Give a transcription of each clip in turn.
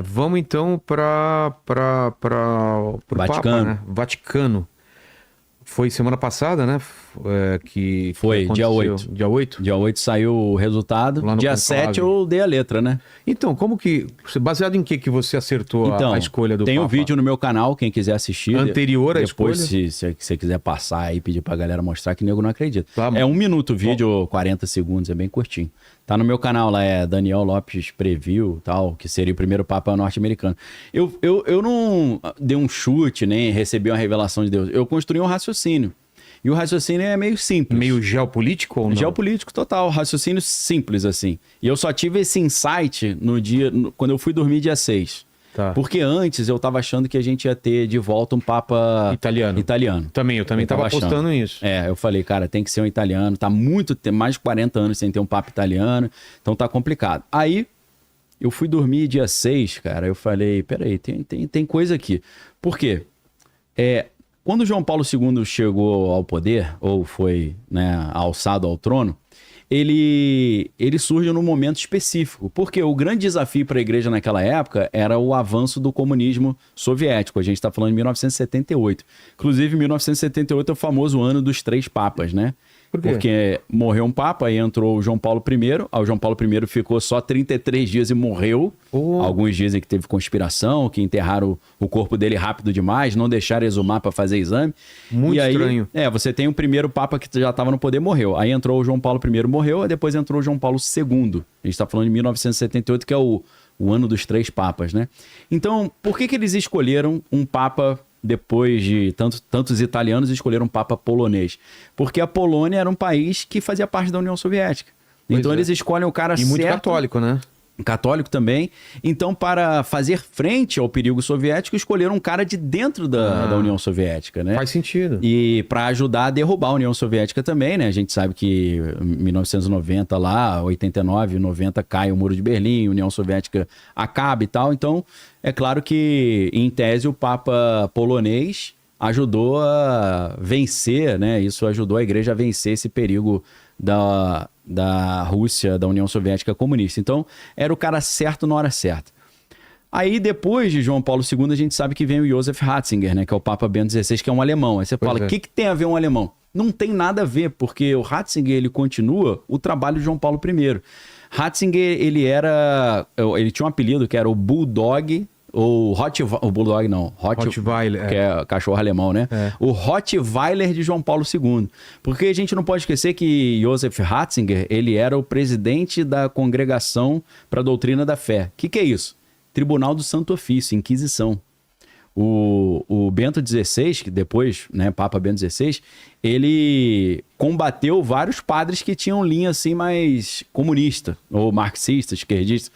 Vamos então para o Vaticano. Papa, né? Vaticano. Foi semana passada, né? Que Foi, dia aconteceu. 8. Dia 8? Dia 8 saiu o resultado. Lá no Dia conclave. 7 eu dei a letra, né? Então, baseado em que você acertou Então, a escolha do tem Papa? um vídeo no meu canal, quem quiser assistir. Anterior à depois, escolha? se você quiser passar aí e pedir pra galera mostrar, que nego não acredita. Tá, É 1 minuto o vídeo, 40 segundos, é bem curtinho. Tá no meu canal lá, é Daniel Lopes Preview, tal, que seria o primeiro Papa norte-americano. Eu não dei um chute, nem recebi uma revelação de Deus. Eu construí um raciocínio. E o raciocínio é meio simples. Meio geopolítico ou não? Geopolítico total, raciocínio simples assim. E eu só tive esse insight quando eu fui dormir dia 6. Tá. Porque antes eu tava achando que a gente ia ter de volta um Papa Italiano. italiano. Eu também tava apostando nisso. Eu falei, cara, tem que ser um italiano. Tá mais de 40 anos sem ter um Papa italiano. Então tá complicado. Aí eu fui dormir dia 6, cara. Eu falei, peraí, tem coisa aqui. Por quê? Quando João Paulo II chegou ao poder, ou foi, né, alçado ao trono, ele surge num momento específico. Porque o grande desafio para a igreja naquela época era o avanço do comunismo soviético. A gente está falando de 1978. Inclusive, 1978 é o famoso ano dos 3 papas, né? Por quê? Porque morreu um papa, aí entrou o João Paulo I. Aí o João Paulo I ficou só 33 dias e morreu. Alguns dizem que teve conspiração, que enterraram o corpo dele rápido demais, não deixaram exumar para fazer exame. Muito estranho. Você tem o primeiro papa que já estava no poder, morreu. Aí entrou o João Paulo I, morreu, aí depois entrou o João Paulo II. A gente está falando de 1978, que é o ano dos 3 papas, né? Então, por que eles escolheram um papa depois de tantos italianos, escolheram um papa polonês? Porque a Polônia era um país que fazia parte da União Soviética. Então eles escolhem o cara certo. E muito católico, né? Católico também. Então, para fazer frente ao perigo soviético, escolheram um cara de dentro da União Soviética, né? Faz sentido. E para ajudar a derrubar a União Soviética também, né? A gente sabe que em 1990 lá, 89, 90 cai o Muro de Berlim, a União Soviética acaba e tal. Então, é claro que, em tese, o Papa polonês ajudou a vencer, né? Isso ajudou a igreja a vencer esse perigo da Rússia, da União Soviética comunista. Então, era o cara certo na hora certa. Aí, depois de João Paulo II, a gente sabe que vem o Joseph Ratzinger, né? Que é o Papa Bento XVI, que é um alemão. Aí você fala, o que tem a ver um alemão? Não tem nada a ver, porque o Ratzinger, ele continua o trabalho de João Paulo I. Ratzinger, ele tinha um apelido que era o Bulldog, ou o Bulldog não, Rottweiler, que é cachorro alemão, né? O Rottweiler de João Paulo II. Porque a gente não pode esquecer que Joseph Ratzinger, ele era o presidente da Congregação para a Doutrina da Fé. O que é isso? Tribunal do Santo Ofício, Inquisição. O Bento XVI, que depois, né, Papa Bento XVI, ele combateu vários padres que tinham linha assim mais comunista, ou marxista, esquerdista.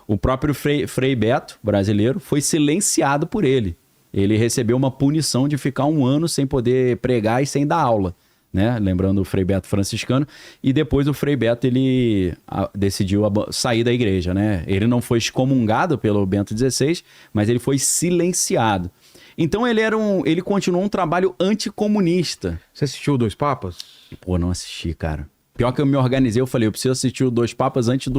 O próprio Frei Beto, brasileiro, foi silenciado por ele. Ele recebeu uma punição de ficar 1 ano sem poder pregar e sem dar aula, né? Lembrando o Frei Beto franciscano. E depois o Frei Beto, ele decidiu sair da igreja, né? Ele não foi excomungado pelo Bento XVI, mas ele foi silenciado. Então ele continuou um trabalho anticomunista. Você assistiu 2 Papas? Pô, não assisti, cara. Pior que eu me organizei, eu falei, eu preciso assistir o 2 Papas antes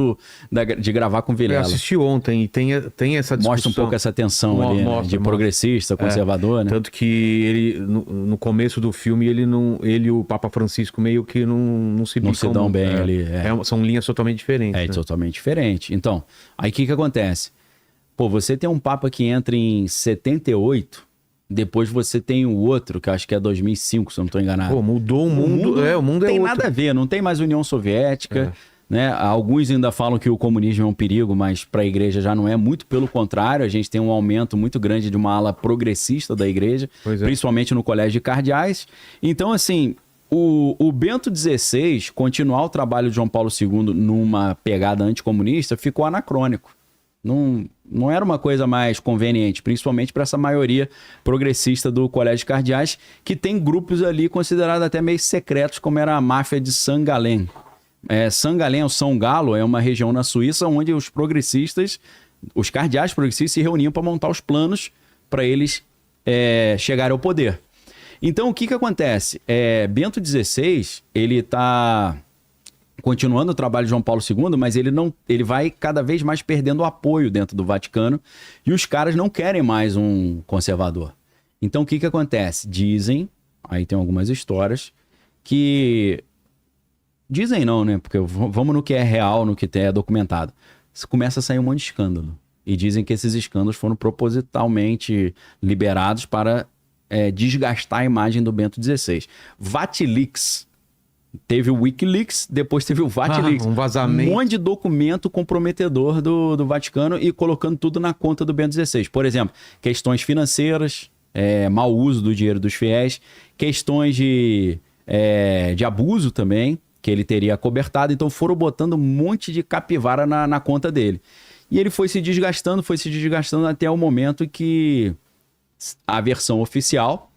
de gravar com o Vilela. Eu assisti ontem e tem essa discussão. Mostra um pouco essa tensão ali, né? De progressista, conservador, né? Tanto que ele, no começo do filme, ele e o Papa Francisco meio que não se bicam. Não se dão bem ali. São linhas totalmente diferentes. É, né? Totalmente diferente. Então, aí o que acontece? Pô, você tem um Papa que entra em 78... Depois você tem o outro, que eu acho que é 2005, se eu não estou enganado. Pô, mudou o mundo. O mundo não tem outro. nada a ver, não tem mais União Soviética. Né? Alguns ainda falam que o comunismo é um perigo, mas para a igreja já não é. Muito pelo contrário, a gente tem um aumento muito grande de uma ala progressista da igreja, principalmente no colégio de cardeais. Então, assim, o Bento XVI, continuar o trabalho de João Paulo II numa pegada anticomunista, ficou anacrônico. Não era uma coisa mais conveniente, principalmente para essa maioria progressista do Colégio de Cardeais, que tem grupos ali considerados até meio secretos, como era a máfia de St. Gallen. St. Gallen, ou São Galo, é uma região na Suíça onde os progressistas, os cardeais progressistas, se reuniam para montar os planos para eles chegarem ao poder. Então, o que acontece? Bento XVI, ele está continuando o trabalho de João Paulo II, mas ele vai cada vez mais perdendo o apoio dentro do Vaticano e os caras não querem mais um conservador. Então o que acontece? Dizem, aí tem algumas histórias, que... Dizem não, né? Porque vamos no que é real, no que é documentado. Começa a sair um monte de escândalo. E dizem que esses escândalos foram propositalmente liberados para desgastar a imagem do Bento XVI. Vatilix. Teve o Wikileaks, depois teve o Vatilix. Um vazamento. Um monte de documento comprometedor do Vaticano e colocando tudo na conta do Bento XVI. Por exemplo, questões financeiras, mau uso do dinheiro dos fiéis, questões de abuso também, que ele teria acobertado. Então foram botando um monte de capivara na conta dele. E ele foi se desgastando até o momento que a versão oficial...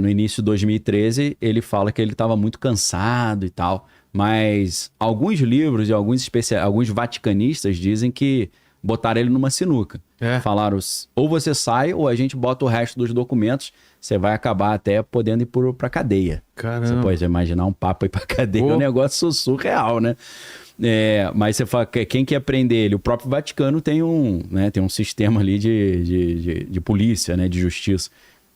no início de 2013, ele fala que ele estava muito cansado e tal, mas alguns livros e alguns vaticanistas dizem que botaram ele numa sinuca. Falaram, ou você sai ou a gente bota o resto dos documentos, você vai acabar até podendo ir pra cadeia. Caramba. Você pode imaginar um papa ir pra cadeia, é um negócio surreal, né? Mas você fala que quem quer prender ele? O próprio Vaticano tem um sistema ali de polícia, né, de justiça.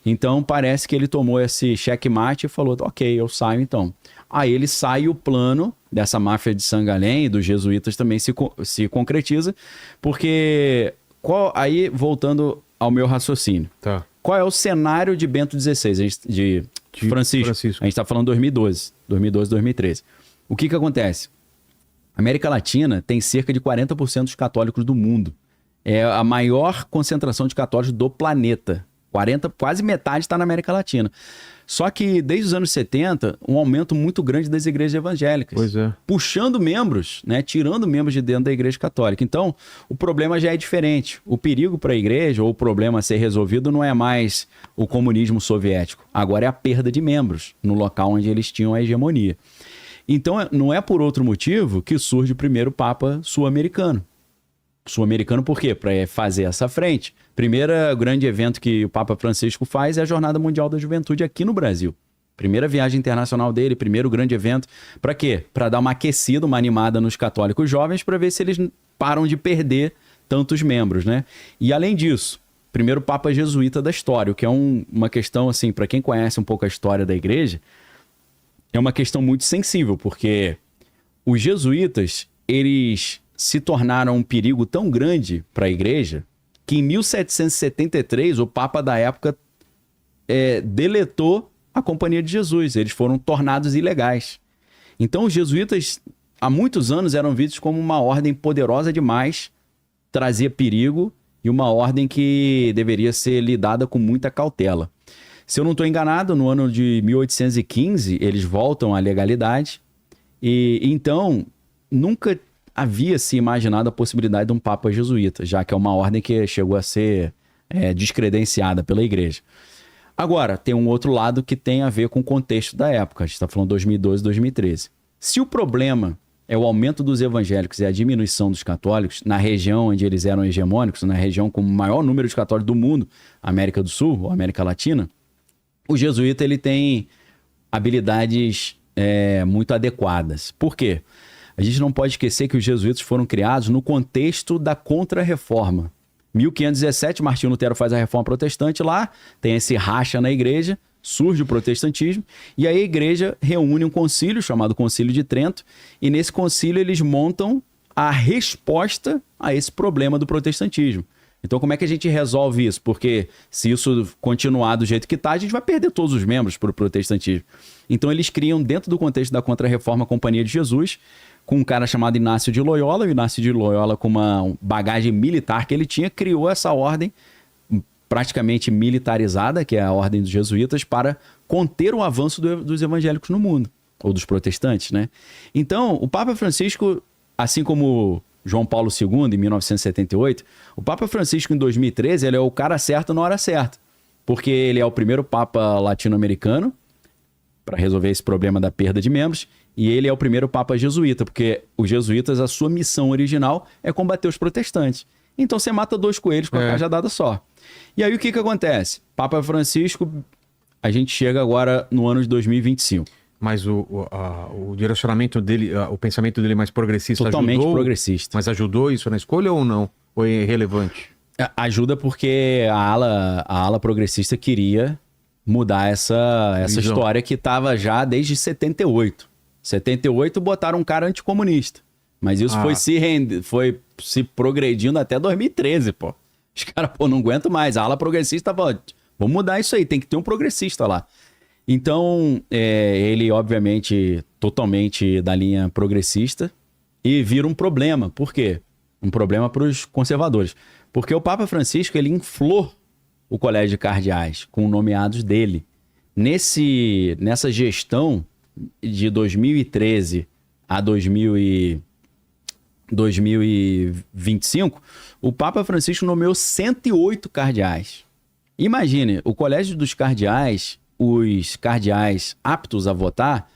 Então parece que ele tomou esse checkmate e falou, ok, eu saio então. Aí ele sai e o plano dessa máfia de Sangalém e dos jesuítas também se concretiza, porque aí voltando ao meu raciocínio, tá. Qual é o cenário de Bento XVI, de Francisco? A gente está falando 2012, 2013. O que acontece? A América Latina tem cerca de 40% dos católicos do mundo. É a maior concentração de católicos do planeta. Quase metade está na América Latina. Só que desde os anos 70, um aumento muito grande das igrejas evangélicas. Pois é. Puxando membros, né? Tirando membros de dentro da igreja católica. Então, o problema já é diferente. O perigo para a igreja, ou o problema a ser resolvido, não é mais o comunismo soviético. Agora é a perda de membros no local onde eles tinham a hegemonia. Então, não é por outro motivo que surge o primeiro Papa sul-americano. Sul-americano por quê? Para fazer essa frente. Primeiro grande evento que o Papa Francisco faz é a Jornada Mundial da Juventude aqui no Brasil. Primeira viagem internacional dele, primeiro grande evento. Para quê? Para dar uma aquecida, uma animada nos católicos jovens, para ver se eles param de perder tantos membros, né? E além disso, primeiro Papa jesuíta da história, o que é uma questão, assim, para quem conhece um pouco a história da igreja, é uma questão muito sensível, porque os jesuítas, eles se tornaram um perigo tão grande para a igreja que em 1773 o Papa da época deletou a Companhia de Jesus. Eles foram tornados ilegais. Então os jesuítas há muitos anos eram vistos como uma ordem poderosa demais, trazia perigo e uma ordem que deveria ser lidada com muita cautela. Se eu não estou enganado, no ano de 1815 eles voltam à legalidade e então nunca havia se imaginado a possibilidade de um Papa jesuíta, já que é uma ordem que chegou a ser descredenciada pela igreja. Agora, tem um outro lado que tem a ver com o contexto da época. A gente está falando 2012, 2013. Se o problema é o aumento dos evangélicos e a diminuição dos católicos, na região onde eles eram hegemônicos, na região com o maior número de católicos do mundo, América do Sul ou América Latina, o jesuíta ele tem habilidades muito adequadas. Por quê? A gente não pode esquecer que os jesuítas foram criados no contexto da Contra-Reforma. 1517, Martinho Lutero faz a Reforma Protestante lá, tem esse racha na igreja, surge o protestantismo, e aí a igreja reúne um concílio chamado Concílio de Trento, e nesse concílio eles montam a resposta a esse problema do protestantismo. Então como é que a gente resolve isso? Porque se isso continuar do jeito que está, a gente vai perder todos os membros para o protestantismo. Então eles criam, dentro do contexto da Contra-Reforma, a Companhia de Jesus, com um cara chamado Inácio de Loyola. O Inácio de Loyola, com uma bagagem militar que ele tinha, criou essa ordem praticamente militarizada, que é a ordem dos jesuítas, para conter o avanço dos evangélicos no mundo, ou dos protestantes, né? Então, o Papa Francisco, assim como João Paulo II, em 1978, o Papa Francisco, em 2013, ele é o cara certo na hora certa, porque ele é o primeiro Papa latino-americano para resolver esse problema da perda de membros, e ele é o primeiro Papa jesuíta, porque os jesuítas, a sua missão original é combater os protestantes. Então você mata dois coelhos com a cajadada só. E aí o que acontece? Papa Francisco, a gente chega agora no ano de 2025. Mas o direcionamento dele, o pensamento dele mais progressista Totalmente ajudou, progressista. Mas ajudou isso na escolha ou não? Ou é irrelevante? Ajuda porque a ala progressista queria mudar essa história que estava já desde 78. 78 botaram um cara anticomunista. Mas isso foi se progredindo até 2013, pô. Os caras, pô, não aguento mais. A ala progressista falou, vamos mudar isso aí, tem que ter um progressista lá. Então, ele, obviamente, totalmente da linha progressista e vira um problema. Por quê? Um problema para os conservadores. Porque o Papa Francisco, ele inflou o colégio de cardeais com nomeados dele. Nessa gestão de 2013 a 2025, o Papa Francisco nomeou 108 cardeais. Imagine, o colégio dos cardeais, os cardeais aptos a votar,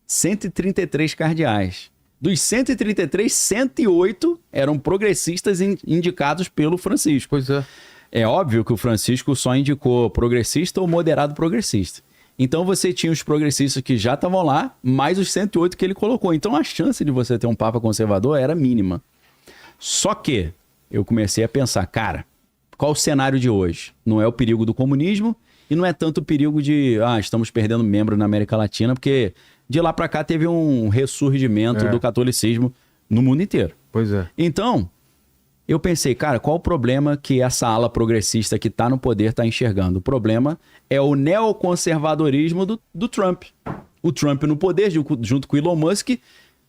133 cardeais. Dos 133, 108 eram progressistas indicados pelo Francisco. Pois é. É óbvio que o Francisco só indicou progressista ou moderado progressista. Então você tinha os progressistas que já estavam lá, mais os 108 que ele colocou. Então a chance de você ter um papa conservador era mínima. Só que eu comecei a pensar, cara, qual o cenário de hoje? Não é o perigo do comunismo e não é tanto o perigo de, estamos perdendo membro na América Latina, porque de lá para cá teve um ressurgimento do catolicismo no mundo inteiro. Pois é. Então, eu pensei, cara, qual o problema que essa ala progressista que está no poder está enxergando? O problema é o neoconservadorismo do Trump. O Trump no poder, junto com o Elon Musk,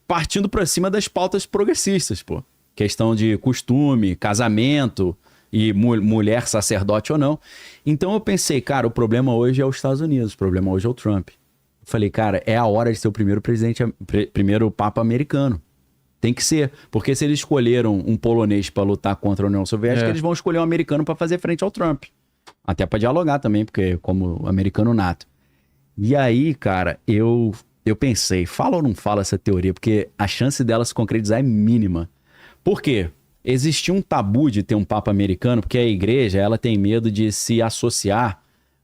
partindo para cima das pautas progressistas, pô. Questão de costume, casamento e mulher sacerdote ou não. Então eu pensei, cara, o problema hoje é os Estados Unidos, o problema hoje é o Trump. Eu falei, cara, é a hora de ser o primeiro papa americano. Tem que ser, porque se eles escolheram um polonês para lutar contra a União Soviética, eles vão escolher um americano para fazer frente ao Trump. Até para dialogar também, porque como americano nato. E aí, cara, eu pensei, fala ou não fala essa teoria? Porque a chance dela se concretizar é mínima. Por quê? Existia um tabu de ter um papa americano, porque a igreja ela tem medo de se associar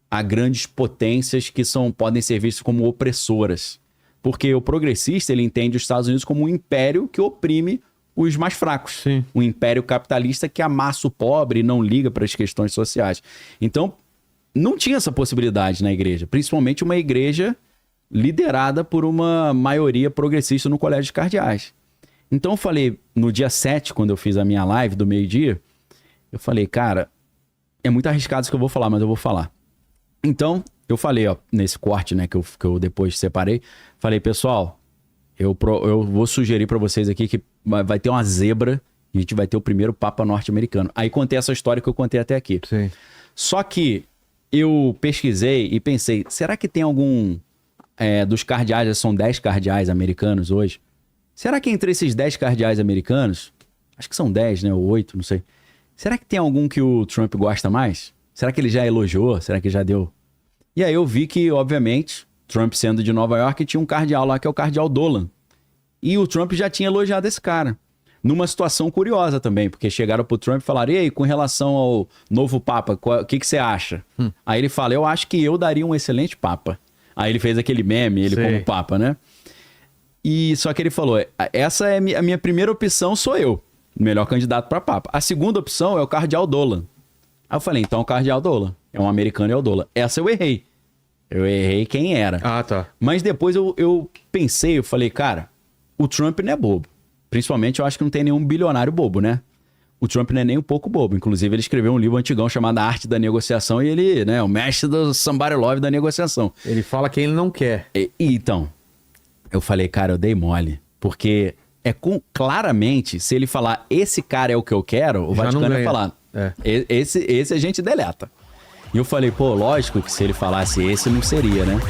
a grandes potências que podem ser vistas como opressoras. Porque o progressista, ele entende os Estados Unidos como um império que oprime os mais fracos. Sim. Um império capitalista que amassa o pobre e não liga para as questões sociais. Então, não tinha essa possibilidade na igreja. Principalmente uma igreja liderada por uma maioria progressista no colégio de cardeais. Então, eu falei, no dia 7, quando eu fiz a minha live do meio-dia, eu falei, cara, é muito arriscado isso que eu vou falar, mas eu vou falar. Então, eu falei, ó, nesse corte, né, que eu depois separei, falei, pessoal, eu vou sugerir para vocês aqui que vai ter uma zebra e a gente vai ter o primeiro papa norte-americano. Aí contei essa história que eu contei até aqui. Sim. Só que eu pesquisei e pensei, será que tem algum dos cardeais, são 10 cardeais americanos hoje, será que entre esses 10 cardeais americanos, acho que são 10, né, ou 8, não sei, será que tem algum que o Trump gosta mais? Será que ele já elogiou? Será que já deu? E aí eu vi que, obviamente, Trump sendo de Nova York, tinha um cardeal lá que é o cardeal Dolan. E o Trump já tinha elogiado esse cara. Numa situação curiosa também, porque chegaram pro Trump e falaram, e aí, com relação ao novo papa, o que você acha? Aí ele fala, eu acho que eu daria um excelente papa. Aí ele fez aquele meme, ele como papa, né? E só que ele falou, essa é a minha primeira opção, sou eu, melhor candidato para papa. A segunda opção é o cardeal Dolan. Aí eu falei, então o cardeal Dolan. É um americano e é o Dolan. Essa eu errei. Eu errei quem era. Ah, tá. Mas depois eu pensei, eu falei, cara, o Trump não é bobo. Principalmente eu acho que não tem nenhum bilionário bobo, né? O Trump não é nem um pouco bobo. Inclusive ele escreveu um livro antigão chamado A Arte da Negociação e ele, né, é o mestre do somebody love da negociação. Ele fala quem ele não quer. Então, eu falei, cara, eu dei mole. Porque claramente, se ele falar, esse cara é o que eu quero, o Vaticano vai falar. Esse a gente deleta. E eu falei, pô, lógico que se ele falasse esse, não seria, né?